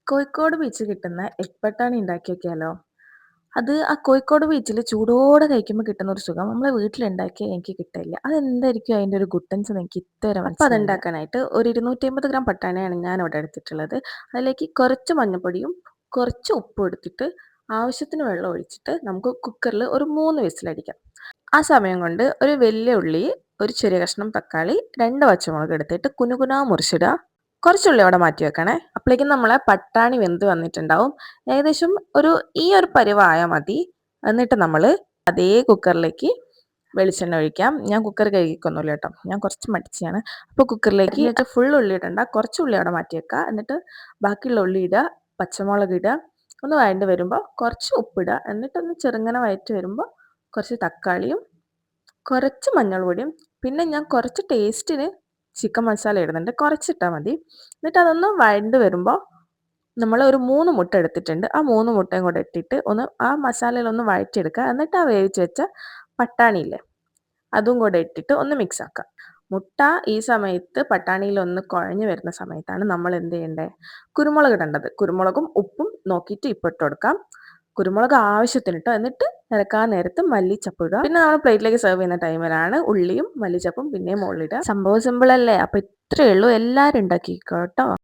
കോഴിക്കോട് ബീച്ചിൽ കിട്ടുന്ന എഗ് ബട്ടാണി ഉണ്ടാക്കി നോക്കിയാലോ? അത് ആ കോഴിക്കോട് ബീച്ചിൽ ചൂടോടെ കഴിക്കുമ്പോൾ കിട്ടുന്ന ഒരു സുഖം നമ്മളെ വീട്ടിലുണ്ടാക്കിയാൽ എനിക്ക് കിട്ടില്ല. അതെന്തായിരിക്കും അതിൻ്റെ ഒരു ഗുട്ടൻസ് എന്ന് എനിക്ക് ഇതുവരെ അപ്പോൾ മനസ്സിലായില്ല. അതുണ്ടാക്കാനായിട്ട് ഒരു 250 ഗ്രാം പട്ടാണിയാണ് ഞാൻ ഇവിടെ എടുത്തിട്ടുള്ളത്. അതിലേക്ക് കുറച്ച് മഞ്ഞൾപ്പൊടിയും കുറച്ച് ഉപ്പും എടുത്തിട്ട് ആവശ്യത്തിന് വെള്ളം ഒഴിച്ചിട്ട് നമുക്ക് കുക്കറിൽ ഒരു 3 വിസിലടിക്കാം. ആ സമയം കൊണ്ട് ഒരു വലിയ ഉള്ളി, ഒരു ചെറിയ കഷ്ണം തക്കാളി, 2 പച്ചമുളക് എടുത്തിട്ട് കുനുകുനാ മുറിച്ചിടുക. കുറച്ചുള്ളി അവിടെ മാറ്റി വെക്കണേ. അപ്പോഴേക്കും നമ്മളെ പട്ടാണി വെന്ത് വന്നിട്ടുണ്ടാവും. ഏകദേശം ഈ ഒരു പരുവായാൽ മതി. എന്നിട്ട് നമ്മൾ അതേ കുക്കറിലേക്ക് വെളിച്ചെണ്ണ ഒഴിക്കാം. ഞാൻ കുക്കർ കഴുകിക്കൊന്നുമില്ല കേട്ടോ, ഞാൻ കുറച്ച് മടിച്ചാണ്. അപ്പോൾ കുക്കറിലേക്ക് എന്നിട്ട് ഫുൾ ഉള്ളി ഇടണ്ട, കുറച്ച് ഉള്ളി അവിടെ മാറ്റി വെക്കുക. എന്നിട്ട് ബാക്കിയുള്ള ഉള്ളി ഇടുക, പച്ചമുളക് ഇടുക, ഒന്ന് വഴണ്ട് വരുമ്പോൾ കുറച്ച് ഉപ്പിടുക. എന്നിട്ടൊന്ന് ചെറുങ്ങനെ വഴറ്റി വരുമ്പോൾ കുറച്ച് തക്കാളിയും കുറച്ച് മഞ്ഞൾ പൊടിയും പിന്നെ ഞാൻ കുറച്ച് ടേസ്റ്റിന് ചിക്കൻ മസാല ഇടുന്നുണ്ട്, കുറച്ചിട്ടാൽ മതി. എന്നിട്ട് അതൊന്ന് വഴണ്ട് വരുമ്പോൾ നമ്മൾ ഒരു 3 മുട്ട എടുത്തിട്ടുണ്ട്. ആ 3 മുട്ടയും കൂടെ ഇട്ടിട്ട് ഒന്ന് ആ മസാലയിലൊന്ന് വഴറ്റിയെടുക്കുക. എന്നിട്ട് ആ വേവിച്ച് വെച്ച പട്ടാണിയില്ലേ അതും കൂടെ ഇട്ടിട്ട് ഒന്ന് മിക്സ് ആക്കുക. മുട്ട ഈ സമയത്ത് പട്ടാണിയിലൊന്ന് കുഴഞ്ഞു വരുന്ന സമയത്താണ് നമ്മൾ എന്ത് ചെയ്യേണ്ടത്? കുരുമുളക് ഇടേണ്ടത്. കുരുമുളകും ഉപ്പും നോക്കിയിട്ട് ഇപ്പം ഇട്ട് കൊടുക്കാം. കുരുമുളക് ആവശ്യത്തിനിട്ടോ. എന്നിട്ട് ഇറക്കാൻ നേരത്ത് മല്ലിച്ചപ്പ് ഇടുക. പിന്നെ നമ്മൾ പ്ലേറ്റിലേക്ക് സെർവ് ചെയ്യുന്ന ടൈമിലാണ് ഉള്ളിയും മല്ലിച്ചപ്പും പിന്നെയും മുകളിലിടുക. സംഭവം സിമ്പിൾ അല്ലേ? അപ്പോൾ ഇത്രയേ ഉള്ളൂ. എല്ലാവരും ഉണ്ടാക്കിക്കോ കേട്ടോ.